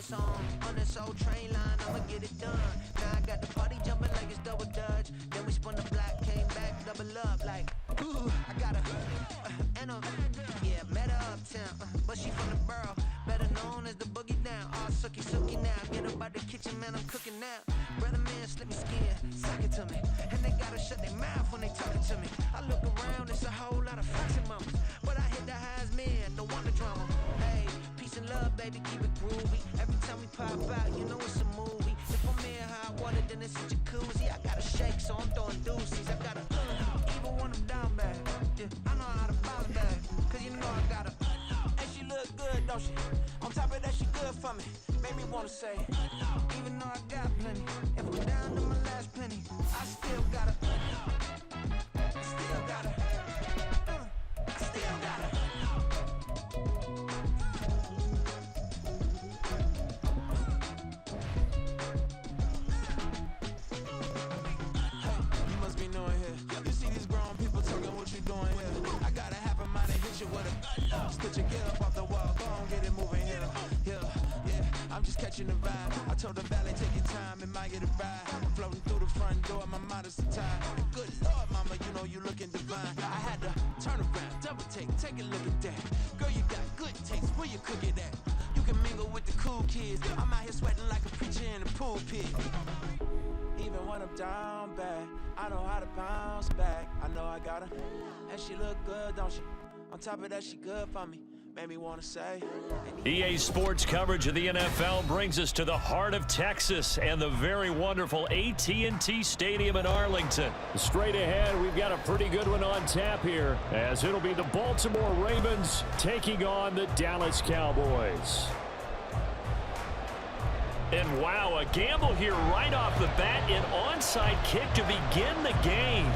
song on this old train line, I'ma get it done. Now I got the party jumping like it's double dutch. Then we spun the block, came back, double up like, ooh, I got a, and a, yeah, met her uptown, but she from the borough, better known as the boogie down. All sookie sookie now, get up out the kitchen, man, I'm cooking now. Brother man, slip me skin, suck it to me, and they gotta shut their mouth when they talking to me. I look around, it's a whole lot of flexing mamas, but I hit the highs, man, don't want the drama. Hey, peace and love, baby, keep it groovy. Every time we pop out, you know it's a movie. If I'm in hot water, then it's a jacuzzi. I gotta shake, so I'm throwing deuces. I gotta, even when I'm down bad, yeah, I know how to bounce back, cause you know I gotta, and she look good, don't she? On top of that, she good for me. Made me wanna say, even though I got plenty, if I'm down to my last penny, I still gotta, still gotta, I still gotta. You must be knowing here. You see these grown people talking, what you doing here? I got a half a mind to hit you with a stitch your get up off the wall, go on, get it moving here. Yeah, I'm just catching the vibe. I told the valet, take your time, it might get a ride. Floating through the front door, my modest time. Good Lord, mama, you know you looking divine. I had to turn around, double take a look at that. Girl, you got good taste, where you cook it at? You can mingle with the cool kids. I'm out here sweating like a preacher in a pool pit. Even when I'm down bad, I know how to bounce back. I know I got her, and she look good, don't she? On top of that, she good for me. Made me want to say. EA Sports coverage of the NFL brings us to the heart of Texas and the very wonderful AT&T Stadium in Arlington. Straight ahead, we've got a pretty good one on tap here, as it'll be the Baltimore Ravens taking on the Dallas Cowboys. And wow, a gamble here right off the bat, an onside kick to begin the game.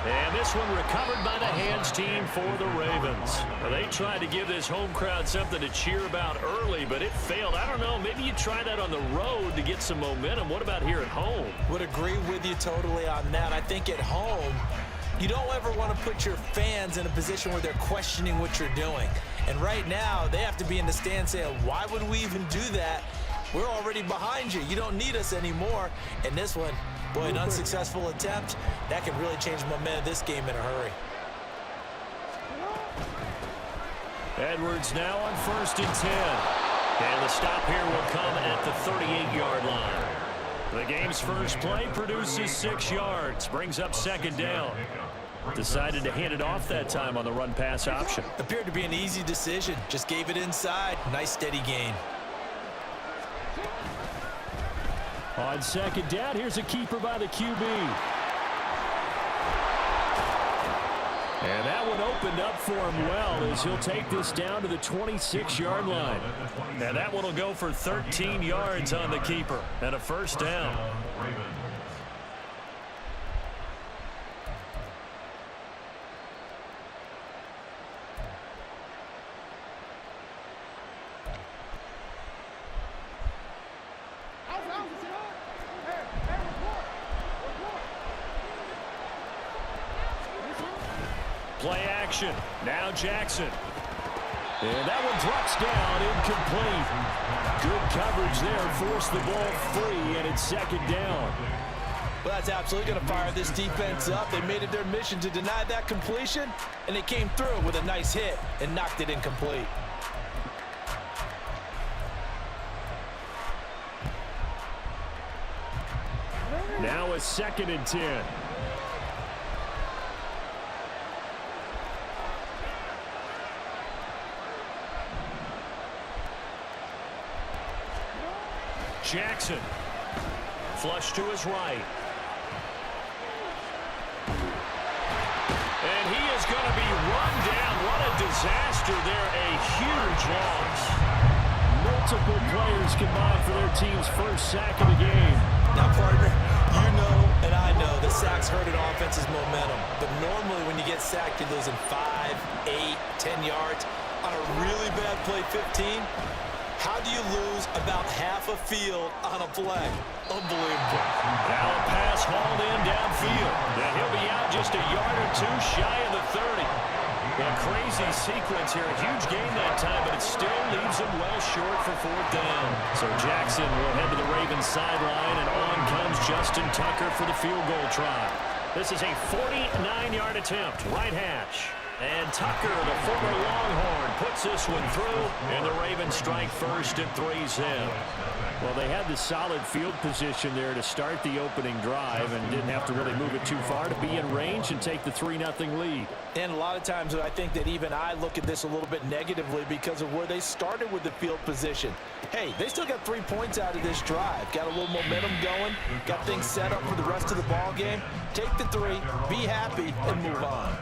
And this one recovered by the hands team for the Ravens. Well, they tried to give this home crowd something to cheer about early, but it failed. I don't know, maybe you try that on the road to get some momentum. What about here at home? Would agree with you totally on that. I think at home, you don't ever want to put your fans in a position where they're questioning what you're doing. And right now, they have to be in the stand saying, why would we even do that? We're already behind you. You don't need us anymore. And this one, boy, an unsuccessful attempt, that could really change the momentum of this game in a hurry. Edwards now on 1st and 10. And the stop here will come at the 38-yard line. The game's first play produces 6 yards, brings up 2nd down. Decided to hand it off that time on the run-pass option. Appeared to be an easy decision. Just gave it inside. Nice steady gain. On 2nd down, here's a keeper by the QB. And that one opened up for him well as he'll take this down to the 26-yard line. And that one will go for 13 yards on the keeper and a 1st down. Play action. Now Jackson. And that one drops down, incomplete. Good coverage there, forced the ball free, and it's 2nd down. Well, that's absolutely going to fire this defense up. They made it their mission to deny that completion, and they came through with a nice hit and knocked it incomplete. Now a 2nd and 10. Jackson, flush to his right. And he is going to be run down. What a disaster there, a huge loss. Multiple players combined for their team's first sack of the game. Now, partner, you know and I know the sacks hurt an offense's momentum. But normally when you get sacked, you're losing 5, 8, 10 yards. On a really bad play, 15. How do you lose about half a field on a play? Unbelievable. Now a pass hauled in downfield. And he'll be out just a two shy of the 30. A crazy sequence here. A huge game that time, but it still leaves him well short for fourth down. So Jackson will head to the Ravens sideline, and on comes Justin Tucker for the field goal try. This is a 49-yard attempt, right hash. And Tucker, the former Longhorn, puts this one through, and the Ravens strike first at 3-7. Well, they had the solid field position there to start the opening drive and didn't have to really move it too far to be in range and take the 3-0 lead. And a lot of times I think that even I look at this a little bit negatively because of where they started with the field position. Hey, they still got 3 points out of this drive. Got a little momentum going. Got things set up for the rest of the ball game. Take the 3, be happy, and move on.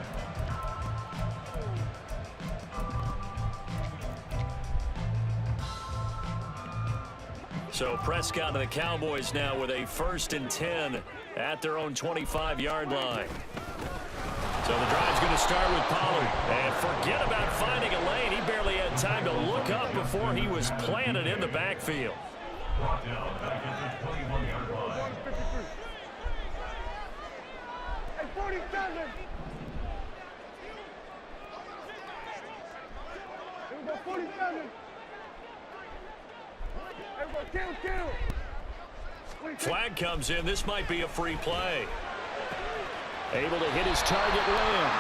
So Prescott and the Cowboys now with a 1st and 10 at their own 25-yard line. So the drive's going to start with Pollard. And forget about finding a lane. He barely had time to look up before he was planted in the backfield. Hey, 47. Here we go, 47. Flag comes in. This might be a free play. Able to hit his target, Lamb.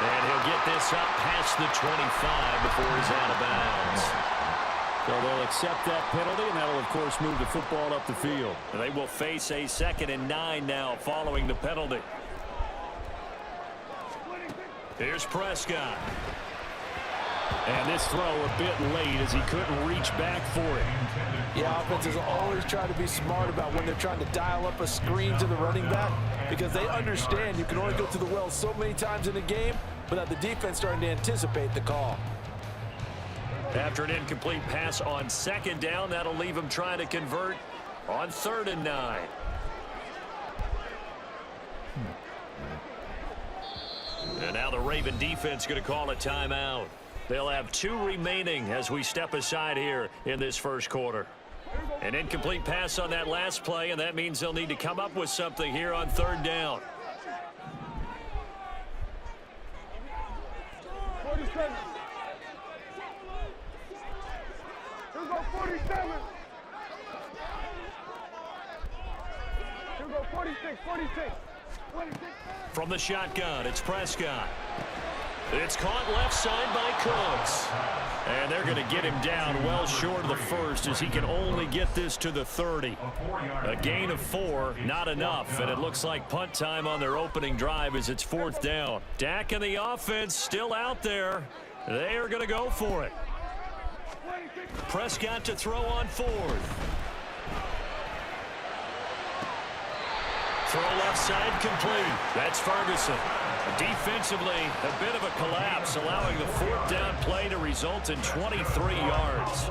And he'll get this up past the 25 before he's out of bounds. So they'll accept that penalty, and that'll, of course, move the football up the field. And they will face a 2nd and 9 now following the penalty. Here's Prescott. And this throw a bit late as he couldn't reach back for it. Yeah, offenses always try to be smart about when they're trying to dial up a screen to the running back because they understand you can only go to the well so many times in a game without the defense starting to anticipate the call. After an incomplete pass on 2nd down, that'll leave him trying to convert on 3rd and 9. And now the Raven defense going to call a timeout. They'll have 2 remaining as we step aside here in this first quarter. An incomplete pass on that last play, and that means they'll need to come up with something here on 3rd down. 47. Here we go, 47. Here we go, 46, 46. 26. From the shotgun, it's Prescott. It's caught left side by Cooks. And they're going to get him down well short of the 1st as he can only get this to the 30. A gain of 4, not enough. And it looks like punt time on their opening drive as it's 4th down. Dak and the offense still out there. They are going to go for it. Prescott to throw on 4th. Throw left side complete. That's Ferguson. Defensively, a bit of a collapse, allowing the 4th down play to result in 23 yards.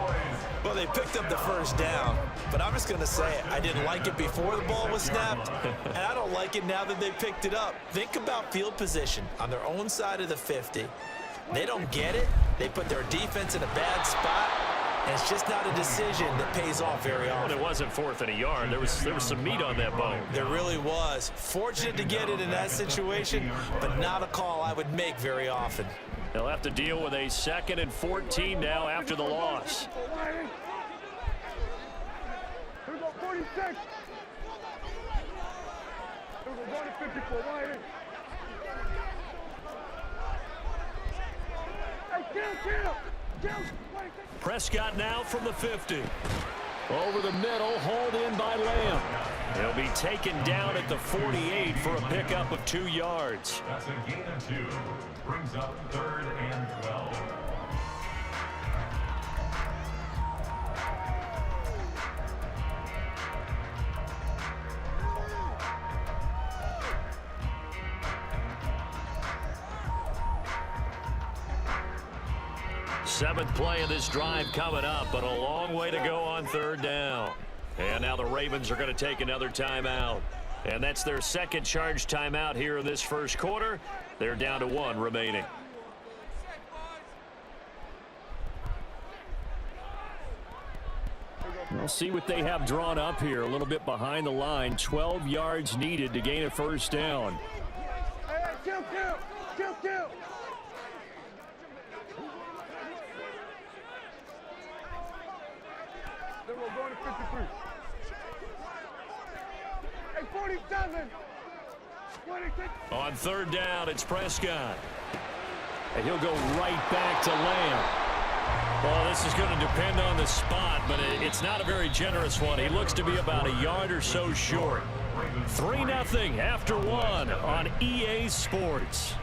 Well, they picked up the 1st down, but I'm just going to say I didn't like it before the ball was snapped, and I don't like it now that they picked it up. Think about field position on their own side of the 50. They don't get it. They put their defense in a bad spot. And it's just not a decision that pays off very often. It wasn't 4th and a yard. There was some meat on that bone. There really was. Fortunate to get it in that situation, but not a call I would make very often. They'll have to deal with a 2nd and 14 now after the loss. Here we go, 46. Here we go, 54. Hey, kill. Prescott now from the 50. Over the middle, hauled in by Lamb. He'll be taken down at the 48 for a pickup of 2 yards. That's a gain of 2. Brings up 3rd and 12. Seventh play of this drive coming up, but a long way to go on 3rd down. And now the Ravens are going to take another timeout. And that's their 2nd charge timeout here in this first quarter. They're down to 1 remaining. We'll see what they have drawn up here. A little bit behind the line. 12 yards needed to gain a 1st down. Hey, kill. Kill. Then we're going to 53. Hey, 47. 26. On third down, it's Prescott. And he'll go right back to Lamb. Well, this is going to depend on the spot, but it's not a very generous one. He looks to be about a yard or so short. 3-0 after one on EA Sports.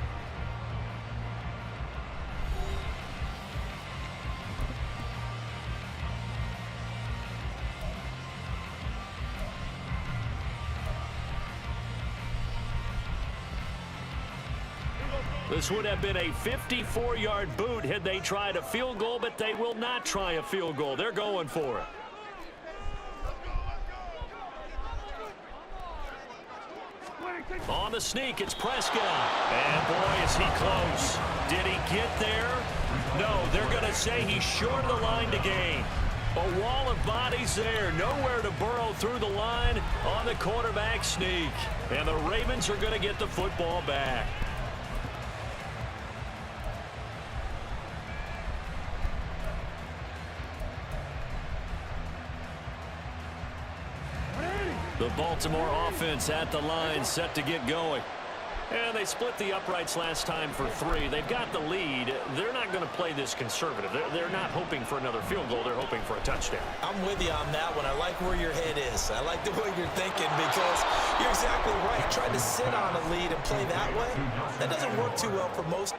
This would have been a 54-yard boot had they tried a field goal, but they will not try a field goal. They're going for it. On the sneak, it's Prescott. And boy, is he close. Did he get there? No, they're going to say he's short of the line to gain. A wall of bodies there. Nowhere to burrow through the line on the quarterback sneak. And the Ravens are going to get the football back. The Baltimore offense at the line, set to get going. And they split the uprights last time for 3. They've got the lead. They're not going to play this conservative. They're not hoping for another field goal. They're hoping for a touchdown. I'm with you on that one. I like where your head is. I like the way you're thinking because you're exactly right. Trying to sit on a lead and play that way, that doesn't work too well for most.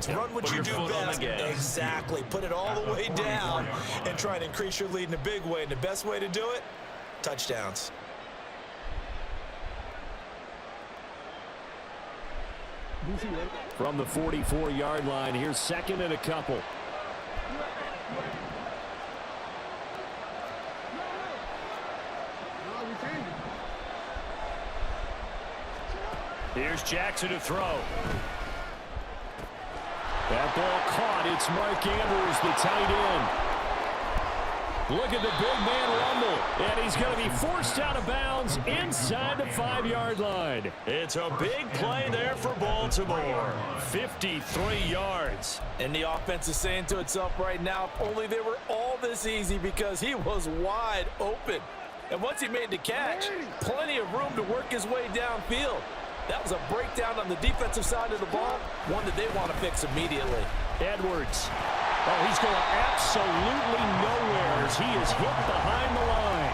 Run what you do best. Exactly. Put it all the way down and try and increase your lead in a big way. And the best way to do it, touchdowns. From the 44-yard line, here's second and a couple. Here's Jackson to throw. That ball caught. It's Mark Andrews, the tight end. Look at the big man rumble. And he's going to be forced out of bounds inside the 5-yard line. It's a big play there for Baltimore. 53 yards. And the offense is saying to itself right now, if only they were all this easy because he was wide open. And once he made the catch, plenty of room to work his way downfield. That was a breakdown on the defensive side of the ball, one that they want to fix immediately. Edwards. Oh, he's going absolutely nowhere as he is hit behind the line.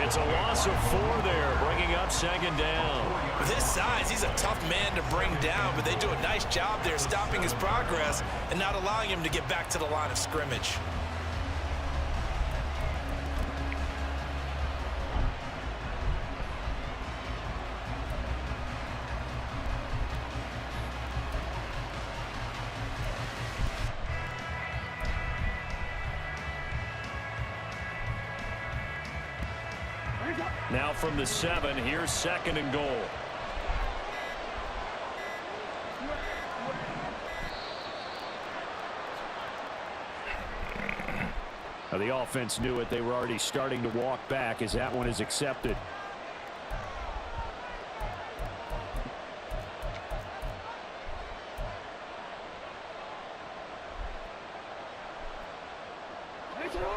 It's a loss of 4 there, bringing up second down. With his size, he's a tough man to bring down, but they do a nice job there stopping his progress and not allowing him to get back to the line of scrimmage. Now from the 7, here's second and goal. Now the offense knew it. They were already starting to walk back as that one is accepted.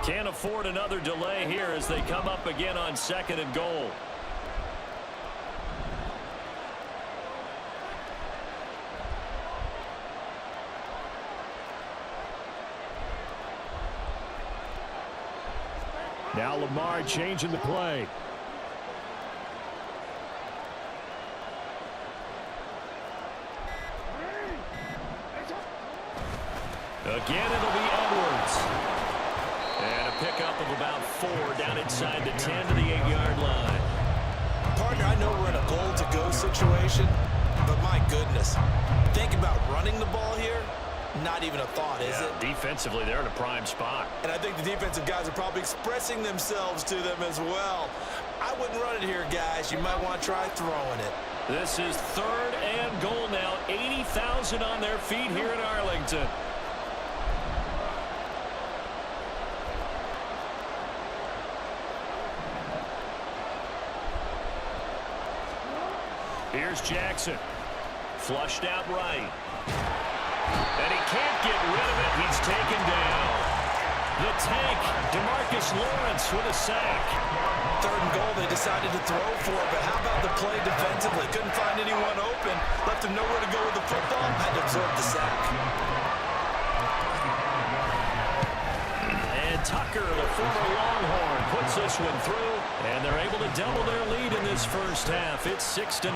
Can't afford another delay here as they come up again on second and goal. Now Lamar changing the play. Again, it'll be Edwards. And a pickup of about 4 down inside the 10 to the 8-yard line. Partner, I know we're in a goal-to-go situation, but my goodness, think about running the ball here. Not even a thought, is it? Defensively, they're in a prime spot. And I think the defensive guys are probably expressing themselves to them as well. I wouldn't run it here, guys. You might want to try throwing it. This is 3rd and goal now. 80,000 on their feet here in Arlington. Here's Jackson. Flushed out right. And he can't get rid of it. He's taken down. The tank, DeMarcus Lawrence with a sack. 3rd and goal, they decided to throw for it, but how about the play defensively? Couldn't find anyone open. Left him nowhere to go with the football. Had to absorb the sack. And Tucker, the former Longhorn, puts this one through. And they're able to double their lead in this first half. It's 6-0.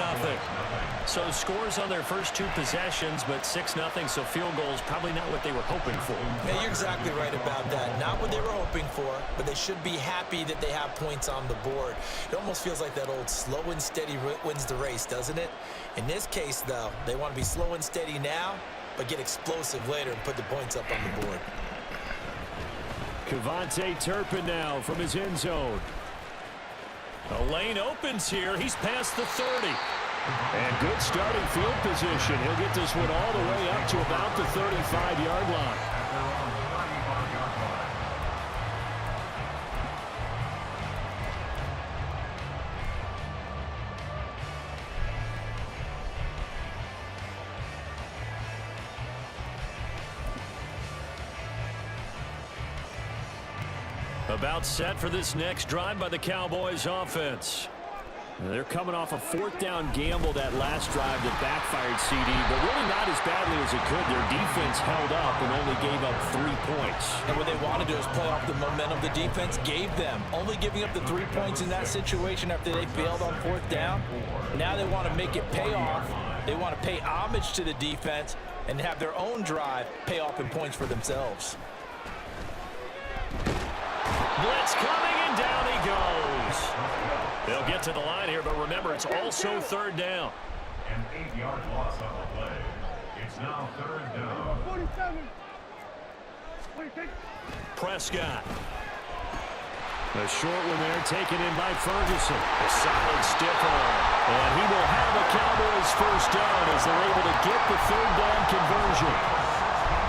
So scores on their first 2 possessions, but 6-0, so field goals probably not what they were hoping for. Yeah, you're exactly right about that. Not what they were hoping for, but they should be happy that they have points on the board. It almost feels like that old slow and steady wins the race, doesn't it? In this case, though, they want to be slow and steady now, but get explosive later and put the points up on the board. KaVontae Turpin now from his end zone. A lane opens here. He's past the 30. And good starting field position. He'll get this one all the way up to about the 35-yard line. About set for this next drive by the Cowboys offense. They're coming off a 4th down gamble that last drive that backfired, CD, but really not as badly as it could. Their defense held up and only gave up 3 points. And what they want to do is play off the momentum the defense gave them. Only giving up the 3 points in that situation after they failed on 4th down. Now they want to make it pay off. They want to pay homage to the defense and have their own drive pay off in points for themselves. Blitz coming, and down he goes. They'll get to the line here, but remember, it's also 3rd down. An 8-yard loss on the play. It's now 3rd down. 47. What do you think? Prescott. A short one there taken in by Ferguson. A solid stiff arm. And he will have the Cowboys first down as they're able to get the 3rd down conversion.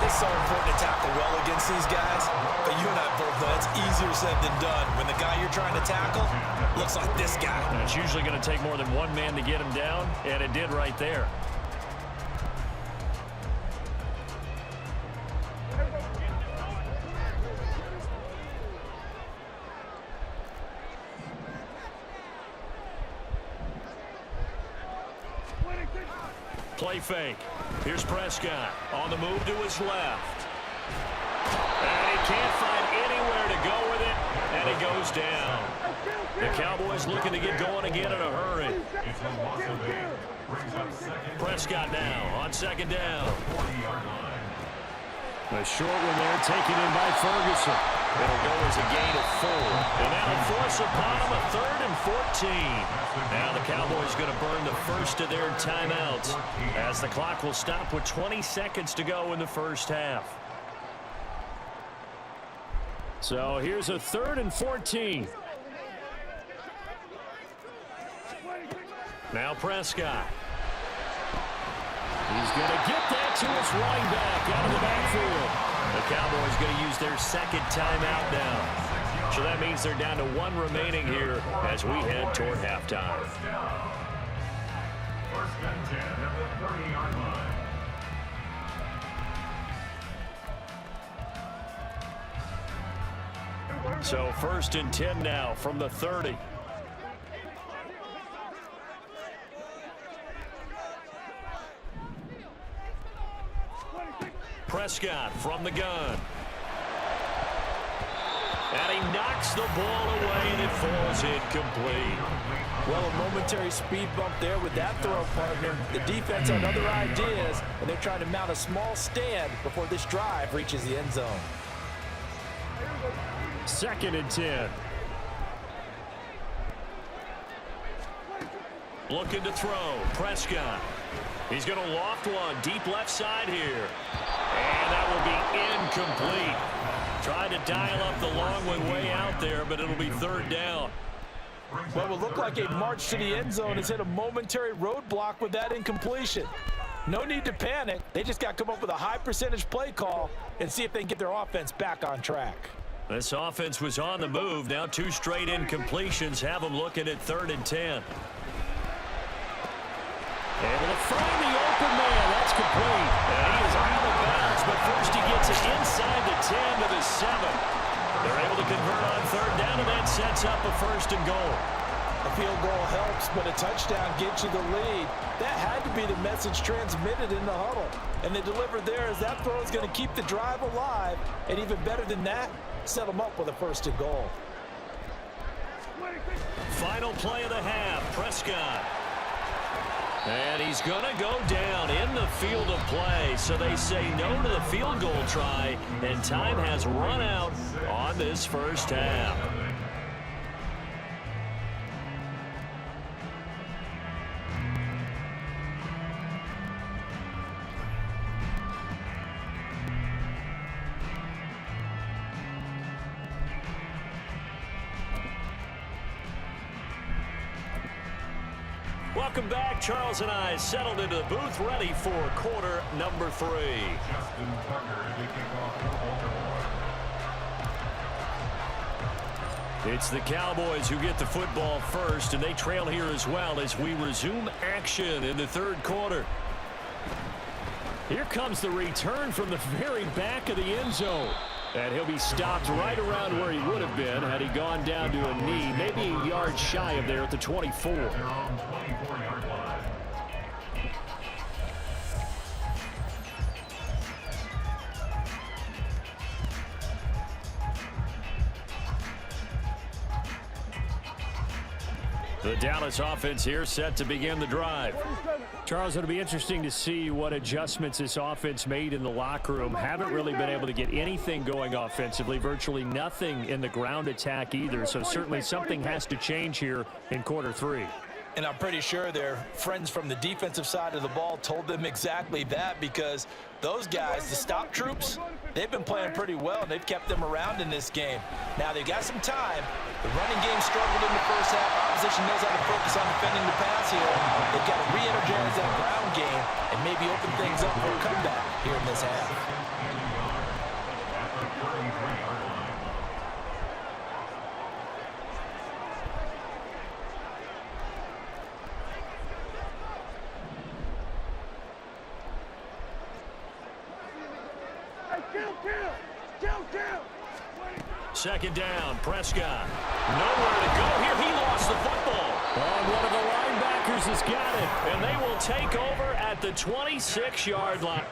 It's so important to tackle well against these guys, but you and I both know it's easier said than done. When the guy you're trying to tackle looks like this guy. And it's usually going to take more than one man to get him down, and it did right there. Play fake. Here's Prescott on the move to his left. And he can't find anywhere to go with it, and he goes down. The Cowboys looking to get going again in a hurry. It's a loss of 8. Brings up 2nd. Prescott now on 2nd down. 40-yard line. A short one there taken in by Ferguson. It'll go as a gain of 4. And that'll force upon him a 3rd and 14. Now the Cowboys going to burn the first of their timeouts as the clock will stop with 20 seconds to go in the first half. So here's a 3rd and 14. Now Prescott. He's going to get that to his running back out of the backfield. The Cowboys going to use their 2nd timeout now. So that means they're down to 1 remaining here as we head toward halftime. First and 10 at the 30-yard line. So 1st and 10 now from the 30. Prescott from the gun. And he knocks the ball away, and it falls incomplete. Well, a momentary speed bump there with that throw, partner. The defense had other ideas, and they're trying to mount a small stand before this drive reaches the end zone. 2nd and 10. Looking to throw. Prescott. He's going to loft one deep left side here. And that will be incomplete. Tried to dial up the long one way out there, but it'll be 3rd down. What will look like a march to the end zone has hit a momentary roadblock with that incompletion. No need to panic. They just got to come up with a high percentage play call and see if they can get their offense back on track. This offense was on the move. Now 2 straight incompletions have them looking at 3rd and 10. Able to find the open man. That's complete. And he is out of bounds, but first he gets it inside the 10 to the 7. They're able to convert on 3rd down, and that sets up a 1st and goal. A field goal helps, but a touchdown gets you the lead. That had to be the message transmitted in the huddle. And they delivered there as that throw is going to keep the drive alive. And even better than that, set them up with a 1st and goal. Final play of the half, Prescott. And he's going to go down in the field of play. So they say no to the field goal try, and time has run out on this first half. Welcome back. Charles and I settled into the booth, ready for quarter number 3. Justin Tucker to kick off the Baltimore. It's the Cowboys who get the football first, and they trail here as well as we resume action in the 3rd quarter. Here comes the return from the very back of the end zone. And he'll be stopped right around where he would have been had he gone down to a knee, maybe a yard shy of there at the 24. They're on 24-yard line. The Dallas offense here set to begin the drive. Charles, it'll be interesting to see what adjustments this offense made in the locker room. Haven't really been able to get anything going offensively, virtually nothing in the ground attack either. So certainly something has to change here in quarter 3. And I'm pretty sure their friends from the defensive side of the ball told them exactly that, because those guys, the stop troops, they've been playing pretty well, and they've kept them around in this game. Now, they've got some time. The running game struggled in the first half. Opposition knows how to focus on defending the pass here. They've got to re-energize that ground game and maybe open things up for a comeback here in this half. At the 33-yard line. Second down, Prescott. Nowhere to go here. He lost the football. And one of the linebackers has got it. And they will take over at the 26-yard line.